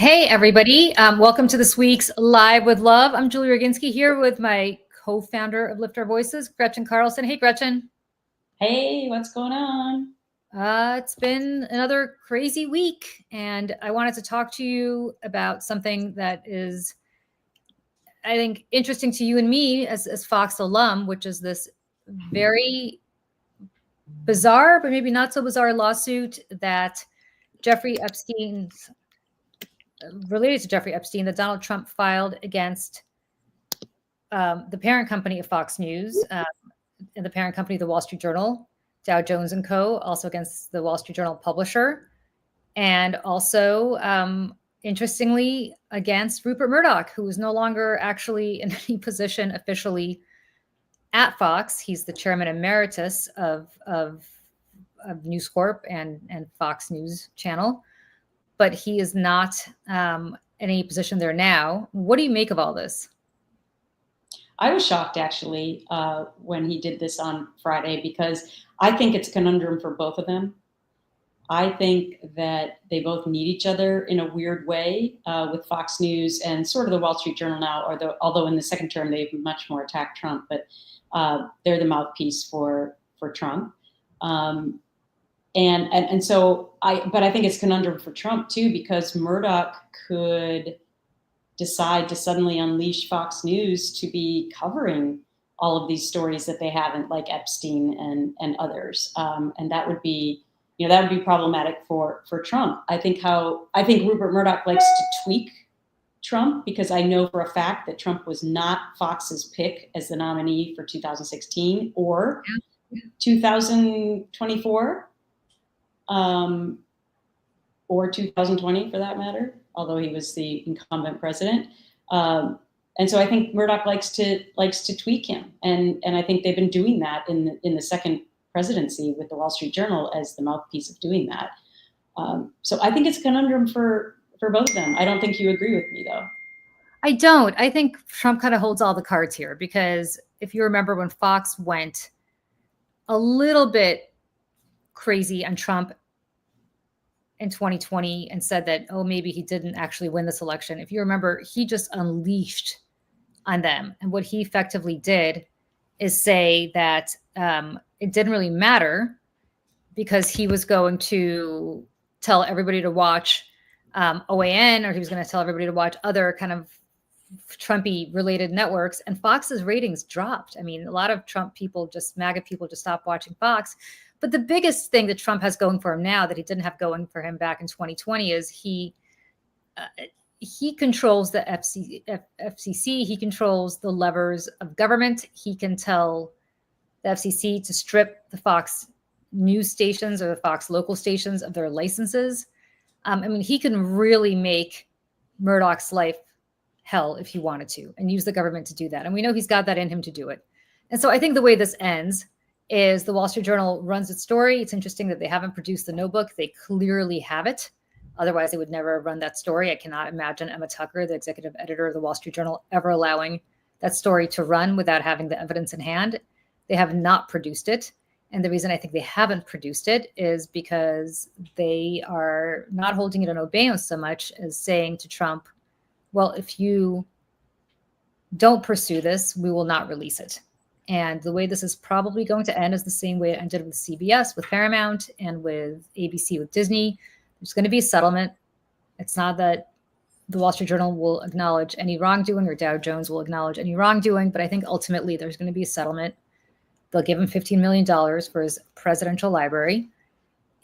Hey, everybody. Welcome to this week's Live with Love. I'm Julie Roginsky here with my co-founder of Lift Our Voices, Gretchen Carlson. Hey, Gretchen. Hey, what's going on? It's been another crazy week, and I wanted to talk to you about something that is, I think, interesting to you and me as Fox alum, which is this very bizarre, but maybe not so bizarre lawsuit that related to Jeffrey Epstein, that Donald Trump filed against the parent company of Fox News and the parent company of the Wall Street Journal, Dow Jones and Co., also against the Wall Street Journal publisher, and also, interestingly, against Rupert Murdoch, who is no longer actually in any position officially at Fox. He's the chairman emeritus of News Corp and Fox News Channel, but he is not in any position there now. What do you make of all this? I was shocked, actually, when he did this on Friday, because I think it's a conundrum for both of them. I think that they both need each other in a weird way, with Fox News and sort of the Wall Street Journal now, although in the second term they've much more attacked Trump, but they're the mouthpiece for Trump. And so but I think it's a conundrum for Trump too, because Murdoch could decide to suddenly unleash Fox News to be covering all of these stories that they haven't, like Epstein and others. And that would be, problematic for Trump. I think Rupert Murdoch likes to tweak Trump, because I know for a fact that Trump was not Fox's pick as the nominee for 2016 or 2024. Or 2020 for that matter, although he was the incumbent president. And so I think Murdoch likes to tweak him. And I think they've been doing that in the second presidency with the Wall Street Journal as the mouthpiece of doing that. So I think it's a conundrum for both of them. I don't think you agree with me, though. I don't. I think Trump kind of holds all the cards here, because if you remember when Fox went a little bit crazy on Trump in 2020 and said that, oh, maybe he didn't actually win this election. If you remember, he just unleashed on them. And what he effectively did is say that it didn't really matter, because he was going to tell everybody to watch OAN, or he was going to tell everybody to watch other kind of Trumpy related networks, and Fox's ratings dropped. I mean, a lot of Trump people, MAGA people, just stopped watching Fox. But the biggest thing that Trump has going for him now that he didn't have going for him back in 2020 is he controls the FCC. He controls the levers of government. He can tell the FCC to strip the Fox news stations or the Fox local stations of their licenses. I mean, he can really make Murdoch's life hell if he wanted to, and use the government to do that. And we know he's got that in him to do it. And so I think the way this ends is the Wall Street Journal runs its story. It's interesting that they haven't produced the notebook. They clearly have it. Otherwise, they would never run that story. I cannot imagine Emma Tucker, the executive editor of the Wall Street Journal, ever allowing that story to run without having the evidence in hand. They have not produced it. And the reason I think they haven't produced it is because they are not holding it in abeyance so much as saying to Trump, well, if you don't pursue this, we will not release it. And the way this is probably going to end is the same way it ended with CBS, with Paramount, and with ABC, with Disney. There's going to be a settlement. It's not that the Wall Street Journal will acknowledge any wrongdoing or Dow Jones will acknowledge any wrongdoing, but I think ultimately there's going to be a settlement. They'll give him $15 million for his presidential library,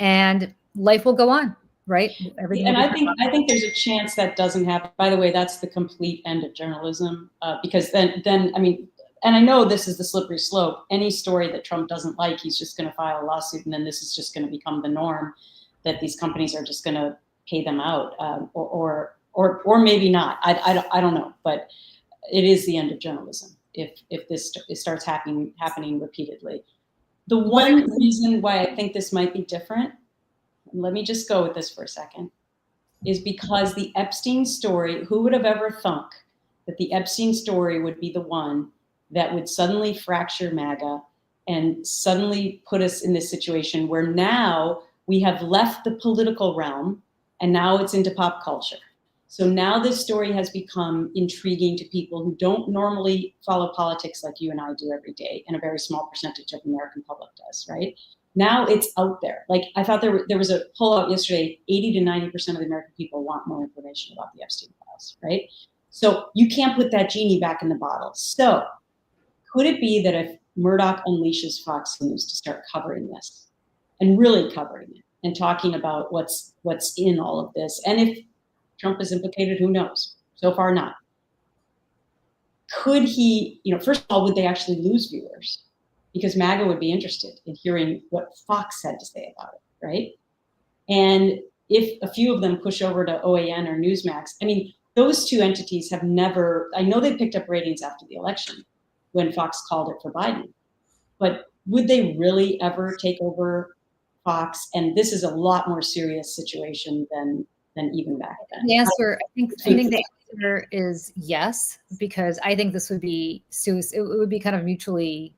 and life will go on, right? And I think there's a chance that doesn't happen. By the way, that's the complete end of journalism, because then I mean, and I know this is the slippery slope. Any story that Trump doesn't like, he's just going to file a lawsuit, and then this is just going to become the norm, that these companies are just going to pay them out, or maybe not. I don't know, but it is the end of journalism if this starts happening repeatedly. The one reason why I think this might be different, let me just go with this for a second, is because the Epstein story, who would have ever thunk that the Epstein story would be the one that would suddenly fracture MAGA and suddenly put us in this situation where now we have left the political realm and now it's into pop culture. So now this story has become intriguing to people who don't normally follow politics like you and I do every day, and a very small percentage of the American public does, right? Now it's out there. Like, I thought there was a poll out yesterday, 80 to 90% of the American people want more information about the Epstein files, right? So you can't put that genie back in the bottle. So could it be that if Murdoch unleashes Fox News to start covering this, and really covering it, and talking about what's in all of this, and if Trump is implicated, who knows? So far, not. Could he, first of all, would they actually lose viewers? Because MAGA would be interested in hearing what Fox had to say about it, right? And if a few of them push over to OAN or Newsmax, I mean, those two entities have never, I know they picked up ratings after the election when Fox called it for Biden, but would they really ever take over Fox? And this is a lot more serious situation than even back then. The answer, I think the answer is yes, because I think this would be it would be kind of mutually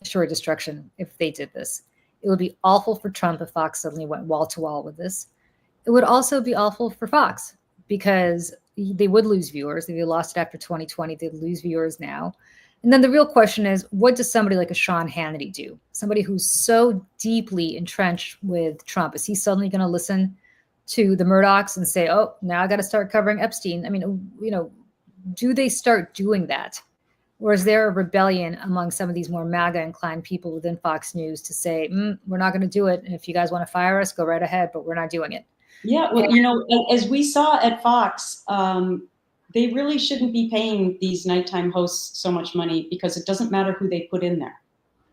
assured destruction if they did this. It would be awful for Trump if Fox suddenly went wall to wall with this. It would also be awful for Fox because they would lose viewers. If they lost it after 2020, they'd lose viewers now. And then the real question is, what does somebody like a Sean Hannity do? Somebody who's so deeply entrenched with Trump, is he suddenly going to listen to the Murdochs and say, oh, now I got to start covering Epstein? I mean, do they start doing that? Or is there a rebellion among some of these more MAGA inclined people within Fox News to say, we're not going to do it. And if you guys want to fire us, go right ahead, but we're not doing it. Yeah, well, as we saw at Fox, they really shouldn't be paying these nighttime hosts so much money, because it doesn't matter who they put in there.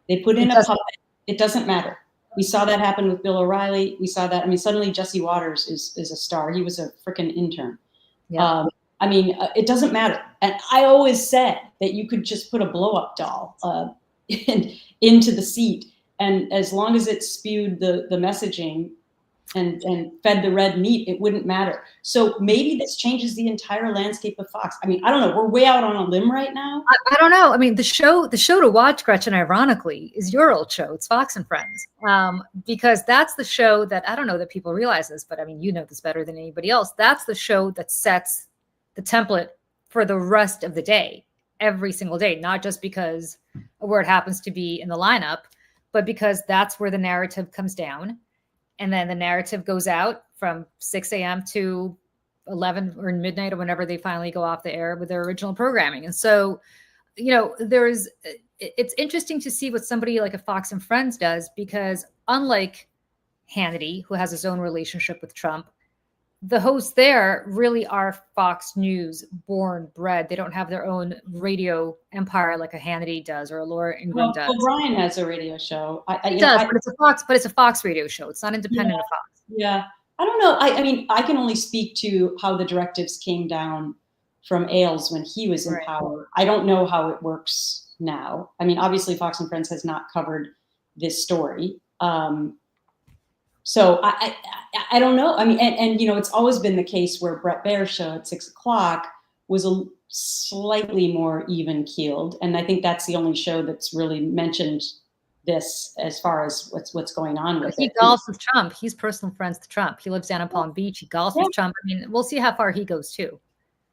They put in a puppet. It doesn't matter. We saw that happen with Bill O'Reilly. We saw that. I mean, suddenly Jesse Waters is a star. He was a freaking intern. Yeah. I mean, it doesn't matter. And I always said that you could just put a blow-up doll into the seat, and as long as it spewed the messaging and fed the red meat, it wouldn't matter. So maybe this changes the entire landscape of Fox. I mean, I don't know. We're way out on a limb right now. I don't know. I mean, the show to watch, Gretchen, ironically, is your old show. It's Fox and Friends, because that's the show that, I don't know that people realize this, but I mean, you know this better than anybody else. That's the show that sets the template for the rest of the day, every single day, not just because of where it happens to be in the lineup, but because that's where the narrative comes down. And then the narrative goes out from 6 a.m. to 11 or midnight or whenever they finally go off the air with their original programming. And so, it's interesting to see what somebody like a Fox and Friends does, because unlike Hannity, who has his own relationship with Trump, the hosts there really are Fox News born, bred. They don't have their own radio empire like a Hannity does or a Laura Ingraham does. Well, Brian has a radio show. It does, but it's a Fox radio show. It's not independent of Fox. Yeah, I don't know. I mean, I can only speak to how the directives came down from Ailes when he was in power. I don't know how it works now. I mean, obviously, Fox and Friends has not covered this story. So I don't know. I mean, and it's always been the case where Bret Baier's show at 6 o'clock was a slightly more even keeled. And I think that's the only show that's really mentioned this as far as what's going on with it. He golfs with Trump. He's personal friends with Trump. He lives down in Palm Beach. He golfs with Trump. I mean, we'll see how far he goes too.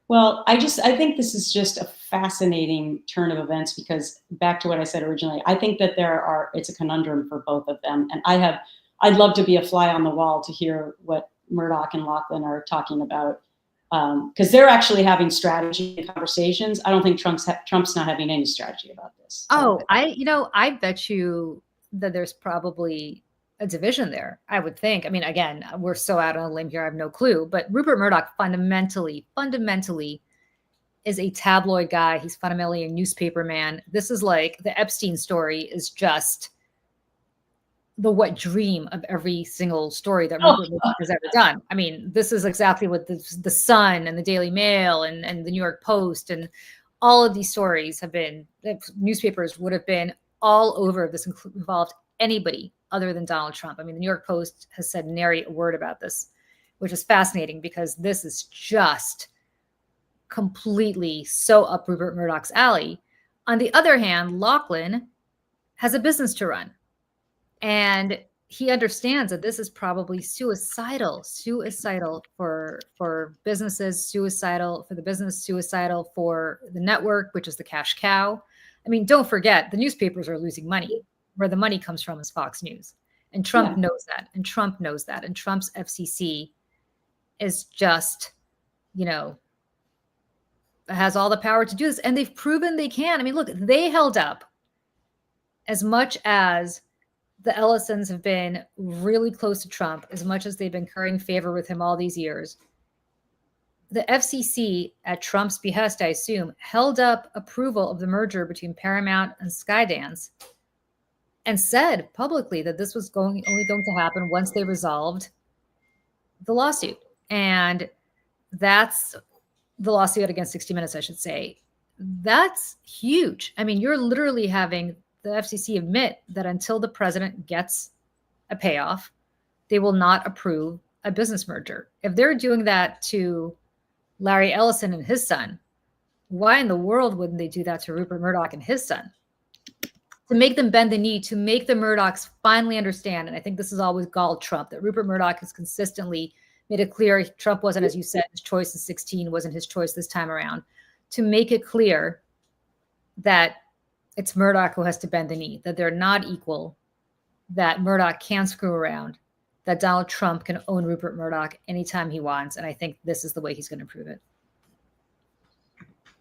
Well, I think this is just a fascinating turn of events, because back to what I said originally, I think that it's a conundrum for both of them. And I'd love to be a fly on the wall to hear what Murdoch and Lachlan are talking about, because they're actually having strategy conversations. I don't think Trump's not having any strategy about this. Oh, I bet you that there's probably a division there, I would think. I mean, again, we're so out on a limb here, I have no clue. But Rupert Murdoch fundamentally is a tabloid guy. He's fundamentally a newspaper man. This is like the Epstein story is just the wet dream of every single story that Rupert Murdoch has ever done. I mean, this is exactly what the Sun and the Daily Mail and the New York Post and all of these stories have been, newspapers would have been all over if this involved anybody other than Donald Trump. I mean, the New York Post has said nary a word about this, which is fascinating, because this is just completely so up Rupert Murdoch's alley. On the other hand, Lachlan has a business to run. And he understands that this is probably suicidal for businesses, suicidal for the business, suicidal for the network, which is the cash cow. I mean, don't forget, the newspapers are losing money. Where the money comes from is Fox News. And Trump knows that. And Trump knows that. And Trump's FCC is just, has all the power to do this. And they've proven they can. I mean, look, they held up as much as the Ellisons have been really close to Trump, as much as they've been currying favor with him all these years. The FCC, at Trump's behest, I assume, held up approval of the merger between Paramount and Skydance and said publicly that this was only going to happen once they resolved the lawsuit. And that's the lawsuit against 60 Minutes, I should say. That's huge. I mean, you're literally having the FCC admit that until the president gets a payoff, they will not approve a business merger. If they're doing that to Larry Ellison and his son, why in the world wouldn't they do that to Rupert Murdoch and his son? To make them bend the knee, to make the Murdochs finally understand, and I think this has always galled Trump, that Rupert Murdoch has consistently made it clear Trump wasn't, as you said, his choice in 2016 wasn't his choice this time around, to make it clear that it's Murdoch who has to bend the knee, that they're not equal, that Murdoch can screw around, that Donald Trump can own Rupert Murdoch anytime he wants. And I think this is the way he's going to prove it.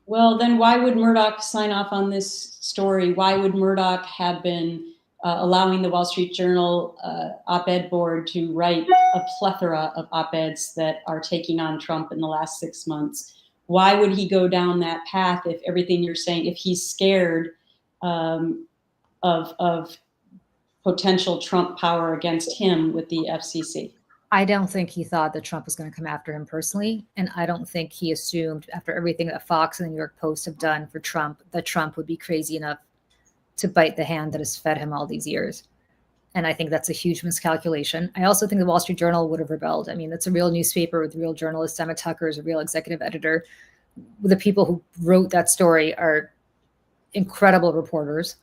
Well, then why would Murdoch sign off on this story? Why would Murdoch have been allowing the Wall Street Journal op-ed board to write a plethora of op-eds that are taking on Trump in the last 6 months? Why would he go down that path if everything you're saying, if he's scared of potential Trump power against him with the FCC? I don't think he thought that Trump was going to come after him personally. And I don't think he assumed, after everything that Fox and the New York Post have done for Trump, that Trump would be crazy enough to bite the hand that has fed him all these years. And I think that's a huge miscalculation. I also think the Wall Street Journal would have rebelled. I mean, it's a real newspaper with real journalists. Emma Tucker is a real executive editor. The people who wrote that story are incredible reporters.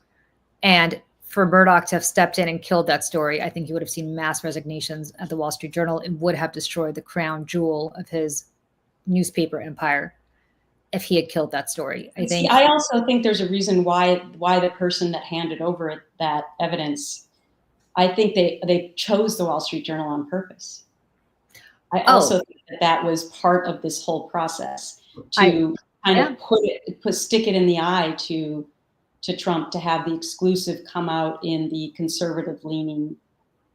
And for Murdoch to have stepped in and killed that story, I think you would have seen mass resignations at the Wall Street Journal. It would have destroyed the crown jewel of his newspaper empire if he had killed that story. I also think there's a reason why the person that handed over that evidence, I think they chose the Wall Street Journal on purpose. I also think that was part of this whole process to stick it in the eye to Trump to have the exclusive come out in the conservative-leaning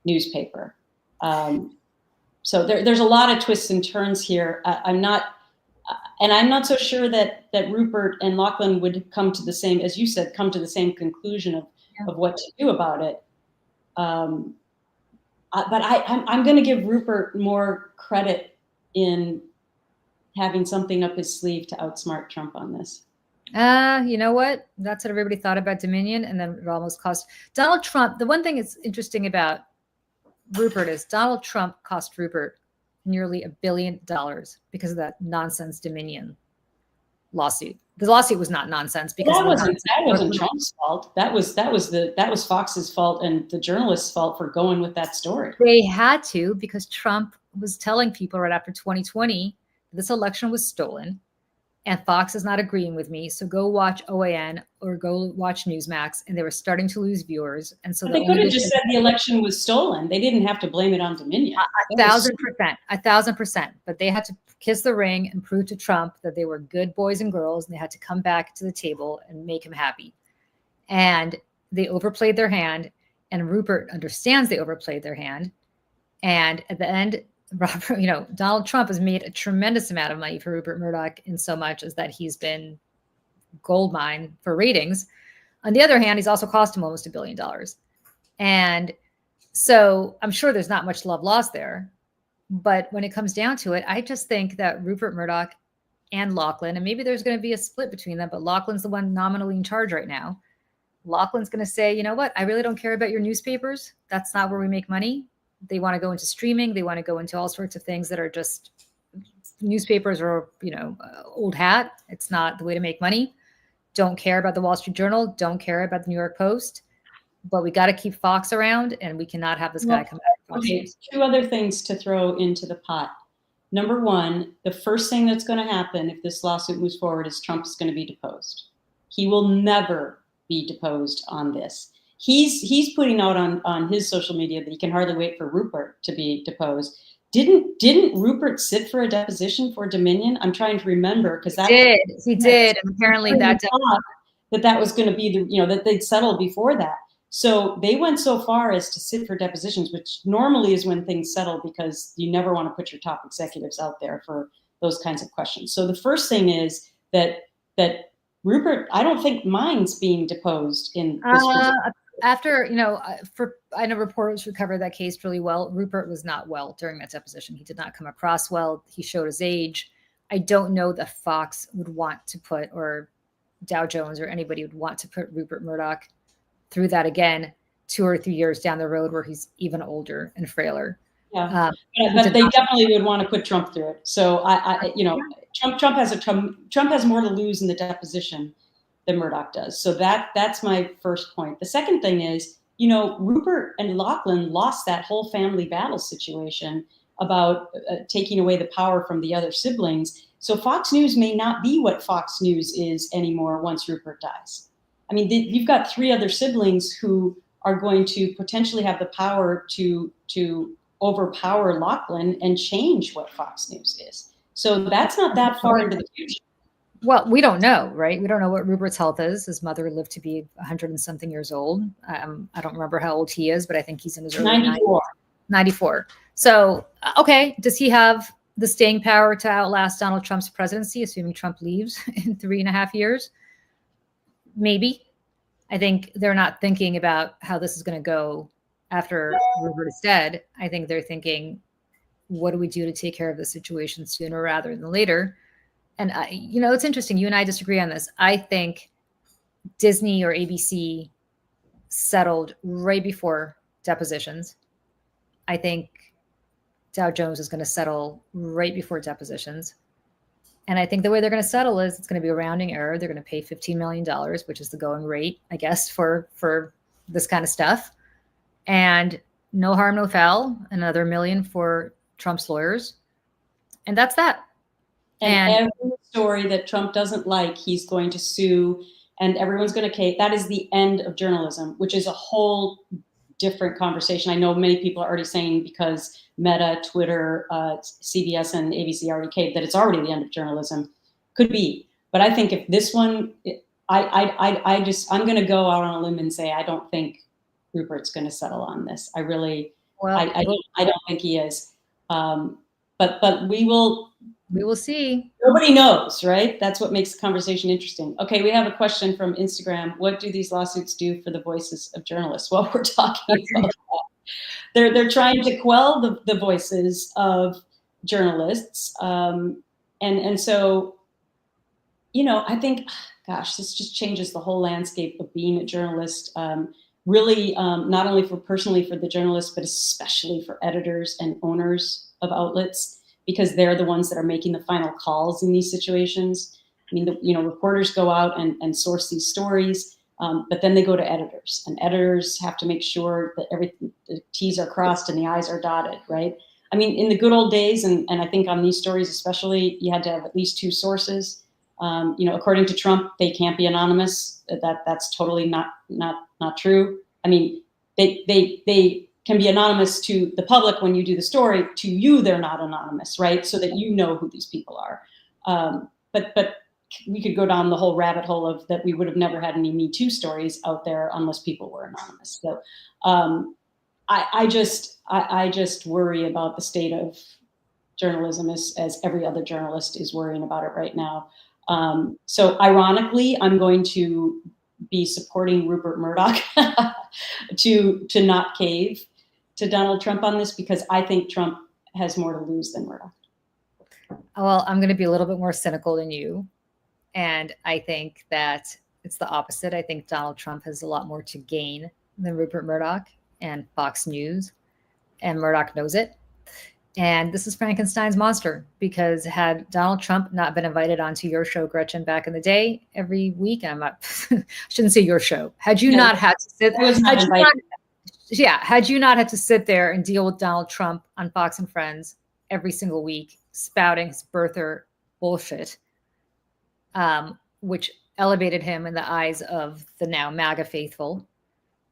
newspaper. So there's a lot of twists and turns here. I'm not so sure that Rupert and Lachlan would come to the same, as you said, conclusion of what to do about it. But I'm going to give Rupert more credit in having something up his sleeve to outsmart Trump on this. You know what? That's what everybody thought about Dominion, and then it almost cost Donald Trump. The one thing that's interesting about Rupert is Donald Trump cost Rupert nearly $1 billion because of that nonsense Dominion lawsuit. The lawsuit was not nonsense because that wasn't Trump's fault. That was Fox's fault and the journalists' fault for going with that story. They had to, because Trump was telling people right after 2020 this election was stolen. And Fox is not agreeing with me, so go watch OAN or go watch Newsmax. And they were starting to lose viewers. And so they could have just said the election was stolen. They didn't have to blame it on Dominion. 1,000%. But they had to kiss the ring and prove to Trump that they were good boys and girls, and they had to come back to the table and make him happy. And they overplayed their hand, and Rupert understands they overplayed their hand. And at the end, Donald Trump has made a tremendous amount of money for Rupert Murdoch in so much as that he's been gold mine for ratings. On the other hand, he's also cost him almost $1 billion. And so I'm sure there's not much love lost there. But when it comes down to it, I just think that Rupert Murdoch and Lachlan, and maybe there's going to be a split between them, but Lachlan's the one nominally in charge right now. Lachlan's going to say, you know what? I really don't care about your newspapers. That's not where we make money. They want to go into streaming. They want to go into all sorts of things that are just newspapers or, old hat. It's not the way to make money. Don't care about the Wall Street Journal. Don't care about the New York Post. but we got to keep Fox around, and we cannot have this guy come back. Okay, two other things to throw into the pot. Number one, the first thing that's going to happen if this lawsuit moves forward is Trump is going to be deposed. He will never be deposed on this. He's putting out on his social media that he can hardly wait for Rupert to be deposed. Didn't Rupert sit for a deposition for Dominion? I'm trying to remember because he did, and apparently that was going to be that they'd settle before that. So they went so far as to sit for depositions, which normally is when things settle because you never want to put your top executives out there for those kinds of questions. So the first thing is that Rupert, I don't think minds being deposed in this after, I know reporters who covered that case really well. Rupert was not well during that deposition. He did not come across well. He showed his age. I don't know that Fox would want to put, or Dow Jones or anybody would want to put Rupert Murdoch through that again 2 or 3 years down the road where he's even older and frailer. Yeah, but they definitely would want to put Trump through it. So Trump has more to lose in the deposition than Murdoch does. So that's my first point. The second thing is, Rupert and Lachlan lost that whole family battle situation about taking away the power from the other siblings. So Fox News may not be what Fox News is anymore once Rupert dies. I mean, you've got 3 other siblings who are going to potentially have the power to overpower Lachlan and change what Fox News is. So that's not that far into the future. Well, we don't know, right? We don't know what Rupert's health is. His mother lived to be 100 and something years old. I don't remember how old he is, but I think he's in his early 94. 94. So, okay, does he have the staying power to outlast Donald Trump's presidency, assuming Trump leaves in 3.5 years? Maybe. I think they're not thinking about how this is going to go after Rupert is dead. I think they're thinking, what do we do to take care of the situation sooner rather than later? And, it's interesting. You and I disagree on this. I think Disney or ABC settled right before depositions. I think Dow Jones is going to settle right before depositions. And I think the way they're going to settle is it's going to be a rounding error. They're going to pay $15 million, which is the going rate, I guess, for this kind of stuff. And no harm, no foul, another $1 million for Trump's lawyers. And that's that. And every story that Trump doesn't like, he's going to sue, and everyone's going to that is the end of journalism, which is a whole different conversation. I know many people are already saying because Meta, Twitter, CBS, and ABC already caved that it's already the end of journalism. Could be, but I think if this one, I'm going to go out on a limb and say I don't think Rupert's going to settle on this. I really, I don't think he is. But we will. We will see. Nobody knows, right? That's what makes the conversation interesting. Okay, we have a question from Instagram. What do these lawsuits do for the voices of journalists? Well, we're talking about that. They're trying to quell the voices of journalists. And so, I think, gosh, this just changes the whole landscape of being a journalist. Really, not only personally for the journalists, but especially for editors and owners of outlets, because they're the ones that are making the final calls in these situations. I mean, reporters go out and source these stories, but then they go to editors, and editors have to make sure that the T's are crossed and the I's are dotted, right? I mean, in the good old days, and I think on these stories especially, you had to have at least 2 sources. According to Trump, they can't be anonymous. That's totally not true. I mean, they can be anonymous to the public when you do the story. To you, they're not anonymous, right? So that you know who these people are. But we could go down the whole rabbit hole of that we would have never had any Me Too stories out there unless people were anonymous. So I just worry about the state of journalism as every other journalist is worrying about it right now. So ironically, I'm going to be supporting Rupert Murdoch to not cave to Donald Trump on this, because I think Trump has more to lose than Murdoch. Well, I'm going to be a little bit more cynical than you. And I think that it's the opposite. I think Donald Trump has a lot more to gain than Rupert Murdoch and Fox News. And Murdoch knows it. And this is Frankenstein's monster, because had Donald Trump not been invited onto your show, Gretchen, back in the day, every week, I'm not, I shouldn't say your show. Had you not had to sit, had you not had to sit there and deal with Donald Trump on Fox and Friends every single week, spouting his birther bullshit, which elevated him in the eyes of the now MAGA faithful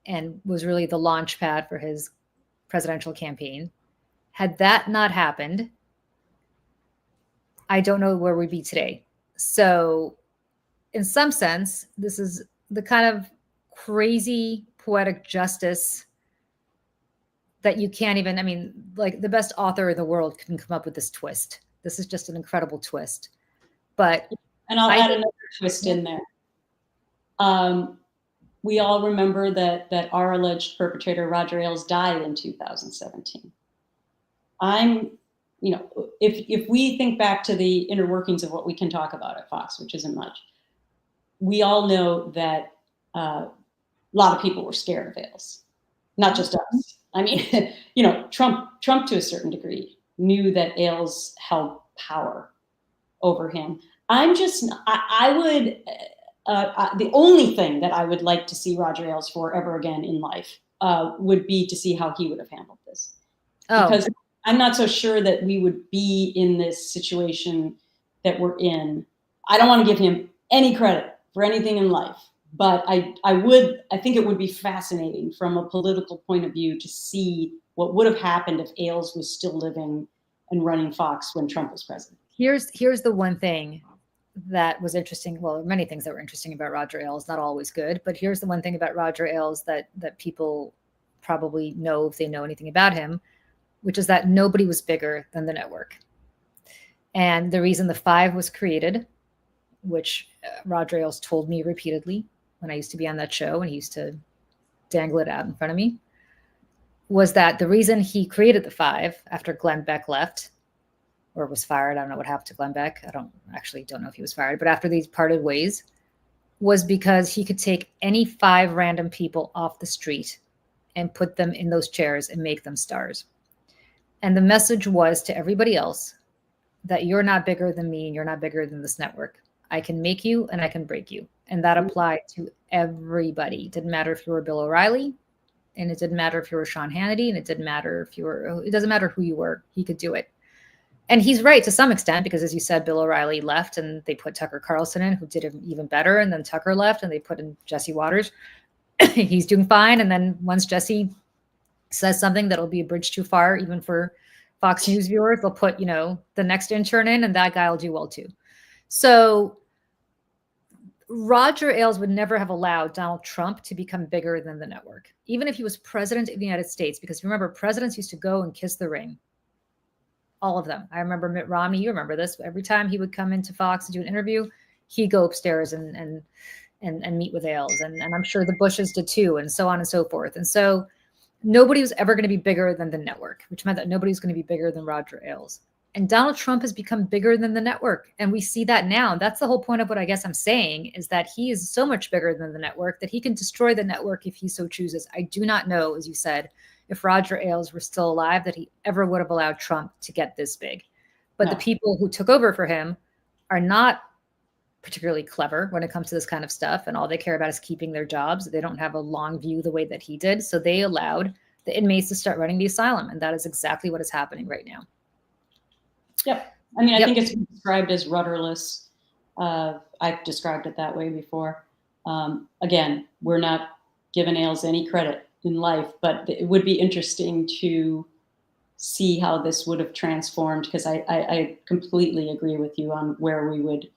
and was really the launch pad for his presidential campaign. Had that not happened, I don't know where we'd be today. So in some sense, this is the kind of crazy poetic justice that you can't even, I mean, like the best author in the world couldn't come up with this twist. This is just an incredible twist. But and I'll add another twist in there. We all remember that our alleged perpetrator, Roger Ailes, died in 2017. If we think back to the inner workings of what we can talk about at Fox, which isn't much, we all know that a lot of people were scared of Ailes, not just us. I mean, Trump to a certain degree knew that Ailes held power over him. The only thing that I would like to see Roger Ailes for ever again in life would be to see how he would have handled this. Because I'm not so sure that we would be in this situation that we're in. I don't want to give him any credit for anything in life, but I think it would be fascinating from a political point of view to see what would have happened if Ailes was still living and running Fox when Trump was president. Here's the one thing that was interesting. Well, many things that were interesting about Roger Ailes, not always good, but here's the one thing about Roger Ailes that people probably know if they know anything about him, which is that nobody was bigger than the network. And the reason the Five was created, which Roger Ailes told me repeatedly when I used to be on that show and he used to dangle it out in front of me, was that the reason he created the Five after Glenn Beck left or was fired, I don't know what happened to Glenn Beck. I don't know if he was fired, but after these parted ways, was because he could take any 5 random people off the street and put them in those chairs and make them stars. And the message was to everybody else that you're not bigger than me and you're not bigger than this network. I can make you and I can break you. And that applied to everybody. It didn't matter if you were Bill O'Reilly, and it didn't matter if you were Sean Hannity, and it doesn't matter who you were. He could do it. And he's right to some extent, because as you said, Bill O'Reilly left and they put Tucker Carlson in, who did even better. And then Tucker left and they put in Jesse Waters. He's doing fine. And then once Jesse says something that'll be a bridge too far, even for Fox News viewers, they'll put, the next intern in and that guy will do well too. So Roger Ailes would never have allowed Donald Trump to become bigger than the network, even if he was president of the United States, because remember, presidents used to go and kiss the ring. All of them. I remember Mitt Romney, you remember this, every time he would come into Fox to do an interview, he'd go upstairs and meet with Ailes. And I'm sure the Bushes did too, and so on and so forth. And so nobody was ever going to be bigger than the network, which meant that nobody was going to be bigger than Roger Ailes. And Donald Trump has become bigger than the network. And we see that now. That's the whole point of what I guess I'm saying, is that he is so much bigger than the network that he can destroy the network if he so chooses. I do not know, as you said, if Roger Ailes were still alive, that he ever would have allowed Trump to get this big. But the people who took over for him are not particularly clever when it comes to this kind of stuff. And all they care about is keeping their jobs. They don't have a long view the way that he did. So they allowed the inmates to start running the asylum. And that is exactly what is happening right now. Yep. I mean, I think it's described as rudderless. I've described it that way before. Again, we're not giving Ailes any credit in life, but it would be interesting to see how this would have transformed, because I completely agree with you on where we would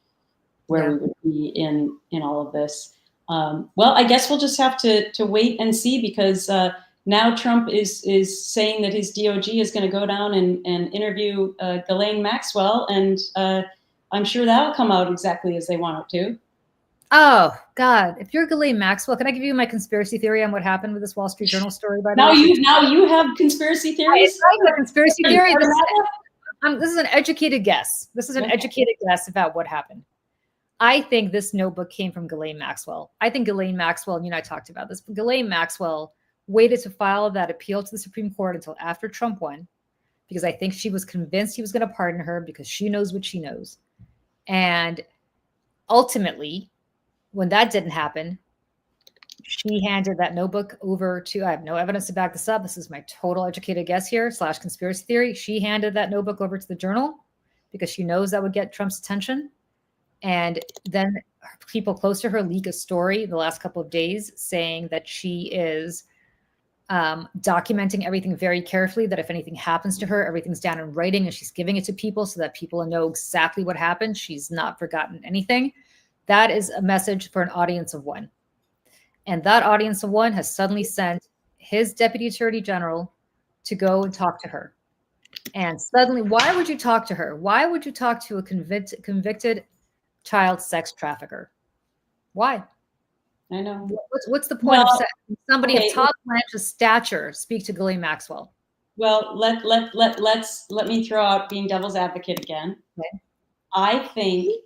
be in all of this. Well, I guess we'll just have to wait and see, because now Trump is saying that his DOG is going to go down and interview Ghislaine Maxwell, and I'm sure that'll come out exactly as they want it to. Oh, God. If you're Ghislaine Maxwell, can I give you my conspiracy theory on what happened with this Wall Street Journal story? Now you have conspiracy theories? It's not a conspiracy theory. This is an educated guess. This is an educated guess about what happened. I think this notebook came from Ghislaine Maxwell. I think Ghislaine Maxwell, and you and I talked about this, but Ghislaine Maxwell waited to file that appeal to the Supreme Court until after Trump won, because I think she was convinced he was going to pardon her because she knows what she knows. And ultimately, when that didn't happen, she handed that notebook over to, I have no evidence to back this up. This is my total educated guess here, / conspiracy theory. She handed that notebook over to the Journal because she knows that would get Trump's attention. And then people close to her leak a story the last couple of days saying that she is documenting everything very carefully, that if anything happens to her, everything's down in writing and she's giving it to people so that people know exactly what happened. She's not forgotten anything. That is a message for an audience of one. And that audience of one has suddenly sent his deputy attorney general to go and talk to her. And suddenly, why would you talk to her? Why would you talk to a convicted child sex trafficker? Why? I know. What's the point of somebody of Todd Blanche's stature speak to Ghislaine Maxwell? Well, let me throw out being devil's advocate again. Okay. I think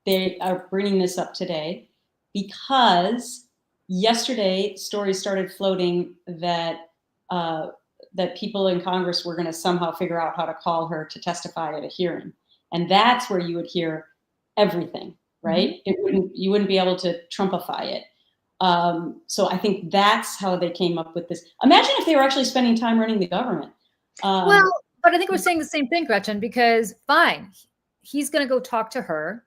they are bringing this up today because yesterday stories started floating that that people in Congress were going to somehow figure out how to call her to testify at a hearing, and that's where you would hear everything, right? Mm-hmm. You wouldn't be able to Trumpify it. So I think that's how they came up with this. Imagine if they were actually spending time running the government. Well, but I think we're saying the same thing, Gretchen, because fine, he's going to go talk to her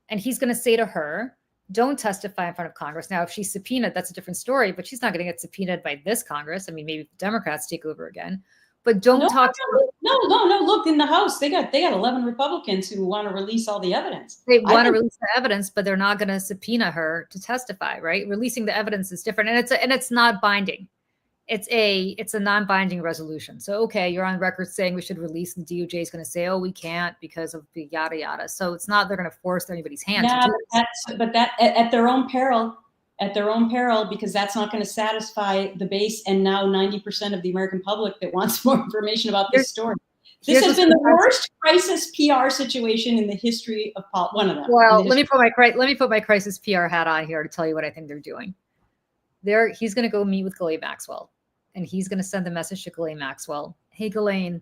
and he's going to say to her, don't testify in front of Congress. Now, if she's subpoenaed, that's a different story, but she's not going to get subpoenaed by this Congress. I mean, maybe if the Democrats take over again, but don't talk to her. No. Look, in the House, they got 11 Republicans who want to release all the evidence. They want to release the evidence, but they're not going to subpoena her to testify, right? Releasing the evidence is different, and it's not binding. It's a non-binding resolution. So, okay, you're on record saying we should release, and the DOJ is going to say, oh, we can't because of the yada yada. So it's not they're going to force anybody's hand. Yeah, but that at their own peril. At their own peril, because that's not going to satisfy the base and now 90% of the American public that wants more information about this story. This has been the worst crisis PR situation in the history of one of them. Well, let me put my crisis PR hat on here to tell you what I think they're doing. He's going to go meet with Ghislaine Maxwell, and he's going to send a message to Ghislaine Maxwell. Hey, Ghislaine,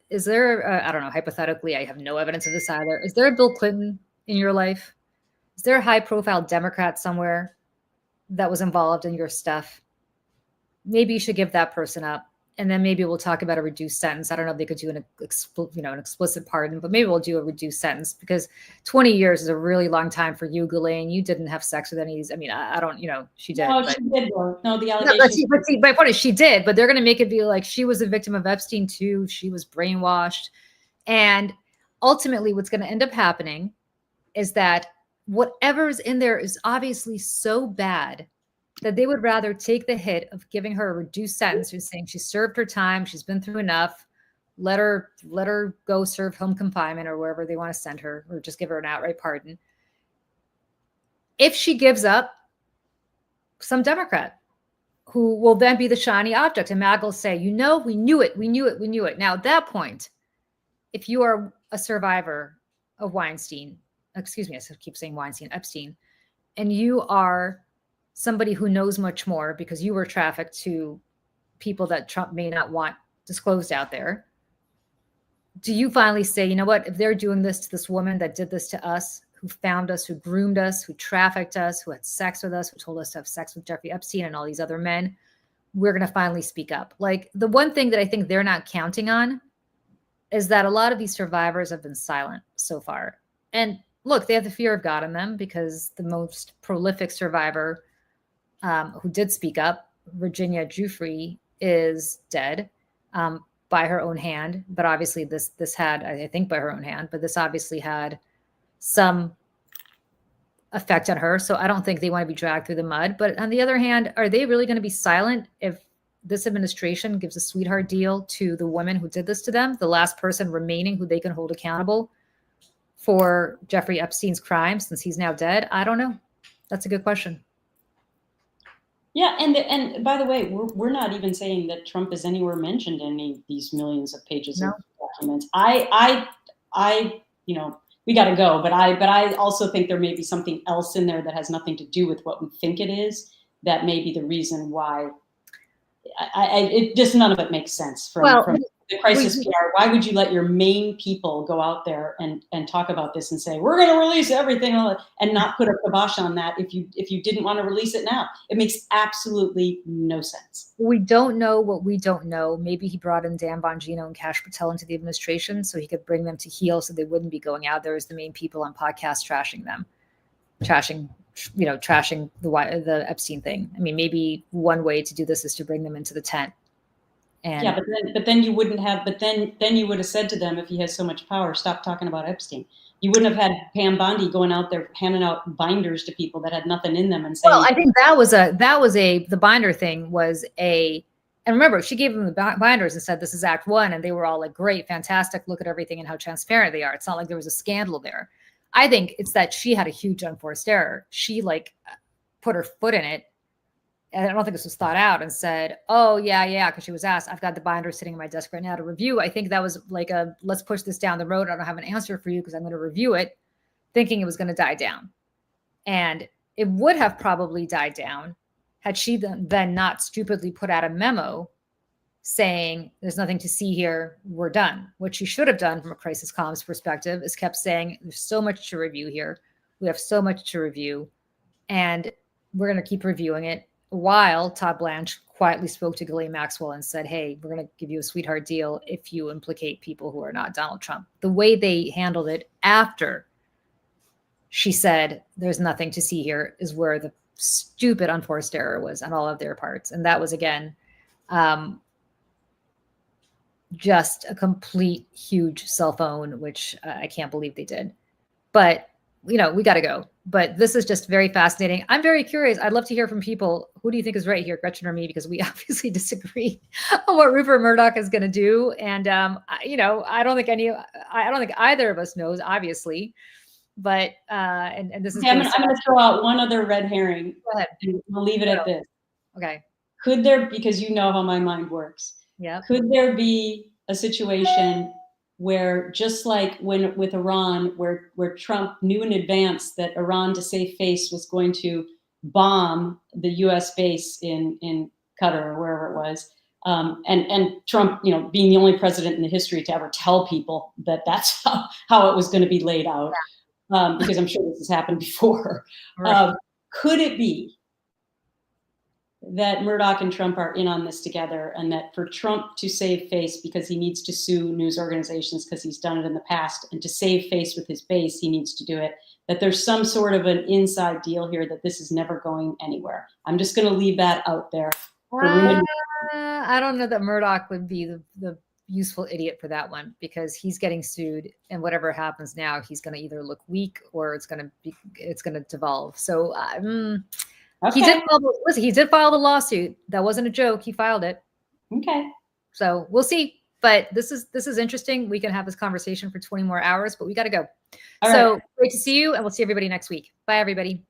is there? I don't know. Hypothetically, I have no evidence of this either. Is there a Bill Clinton in your life? Is there a high-profile Democrat somewhere that was involved in your stuff? Maybe you should give that person up. And then maybe we'll talk about a reduced sentence. I don't know if they could do an explicit pardon, but maybe we'll do a reduced sentence because 20 years is a really long time for you, Ghislaine. You didn't have sex with any of these. I mean, I don't, she did. No, she did. No, the allegation. But see, my point is she did, but they're going to make it be like she was a victim of Epstein too. She was brainwashed. And ultimately what's going to end up happening is that whatever's in there is obviously so bad that they would rather take the hit of giving her a reduced sentence and saying she served her time, she's been through enough, let her go serve home confinement or wherever they want to send her, or just give her an outright pardon. If she gives up, some Democrat who will then be the shiny object, and MAGA will say, we knew it. Now at that point, if you are a survivor of Epstein, and you are somebody who knows much more because you were trafficked to people that Trump may not want disclosed out there, do you finally say, you know what, if they're doing this to this woman that did this to us, who found us, who groomed us, who trafficked us, who had sex with us, who told us to have sex with Jeffrey Epstein and all these other men, we're going to finally speak up. Like, the one thing that I think they're not counting on is that a lot of these survivors have been silent so far. And look, they have the fear of God in them because the most prolific survivor who did speak up, Virginia Giuffre, is dead by her own hand. But obviously this had, I think by her own hand, but this obviously had some effect on her. So I don't think they want to be dragged through the mud. But on the other hand, are they really going to be silent if this administration gives a sweetheart deal to the woman who did this to them, the last person remaining who they can hold accountable for Jeffrey Epstein's crimes since he's now dead? I don't know. That's a good question. Yeah, and by the way, we're not even saying that Trump is anywhere mentioned in any of these millions of pages of documents. I we got to go, but I also think there may be something else in there that has nothing to do with what we think it is. That may be the reason why. It just none of it makes sense from the crisis PR. Why would you let your main people go out there and talk about this and say, we're going to release everything, and not put a kibosh on that if you didn't want to release it now? It makes absolutely no sense. We don't know what we don't know. Maybe he brought in Dan Bongino and Kash Patel into the administration so he could bring them to heel so they wouldn't be going out there as the main people on podcasts trashing them, trashing the Epstein thing. I mean, maybe one way to do this is to bring them into the tent. And yeah, but then you wouldn't have. But then you would have said to them, if he has so much power, stop talking about Epstein. You wouldn't have had Pam Bondi going out there handing out binders to people that had nothing in them and saying. Well, I think the binder thing was and remember, she gave them the binders and said, this is Act 1. And they were all like, great, fantastic. Look at everything and how transparent they are. It's not like there was a scandal there. I think it's that she had a huge unforced error. She like put her foot in it. And I don't think this was thought out and said, oh, yeah, because she was asked, I've got the binder sitting on my desk right now to review. I think that was like let's push this down the road. I don't have an answer for you because I'm going to review it, thinking it was going to die down. And it would have probably died down had she then not stupidly put out a memo saying, there's nothing to see here, we're done. What she should have done from a crisis comms perspective is kept saying, there's so much to review here. We have so much to review, and we're going to keep reviewing it. While Todd Blanche quietly spoke to Ghislaine Maxwell and said, hey, we're going to give you a sweetheart deal if you implicate people who are not Donald Trump. The way they handled it after she said, there's nothing to see here, is where the stupid unforced error was on all of their parts. And that was, again, just a complete huge cell phone, which I can't believe they did. But we got to go. But this is just very fascinating. I'm very curious. I'd love to hear from people. Who do you think is right here, Gretchen or me? Because we obviously disagree on what Rupert Murdoch is going to do. And, I don't think either of us knows, obviously. But, and this is, I'm going to throw out one other red herring. Go ahead. And we'll leave it at this. Okay. Could there, because you know how my mind works. Yeah. Could there be a situation where, just like with Iran, where Trump knew in advance that Iran, to save face, was going to bomb the U.S. base in Qatar or wherever it was, and Trump, being the only president in the history to ever tell people that that's how it was going to be laid out, because I'm sure this has happened before. Right. Could it be that Murdoch and Trump are in on this together, and that for Trump to save face, because he needs to sue news organizations because he's done it in the past, and to save face with his base, he needs to do it, that there's some sort of an inside deal here, that this is never going anywhere? I'm just going to leave that out there. I don't know that Murdoch would be the useful idiot for that one, because he's getting sued, and whatever happens now, he's going to either look weak or it's going to devolve. So okay. He did file the lawsuit. That wasn't a joke. He filed it. Okay. So we'll see. But this is interesting. We can have this conversation for 20 more hours, but we got to go. All right. Great to see you, and we'll see everybody next week. Bye, everybody.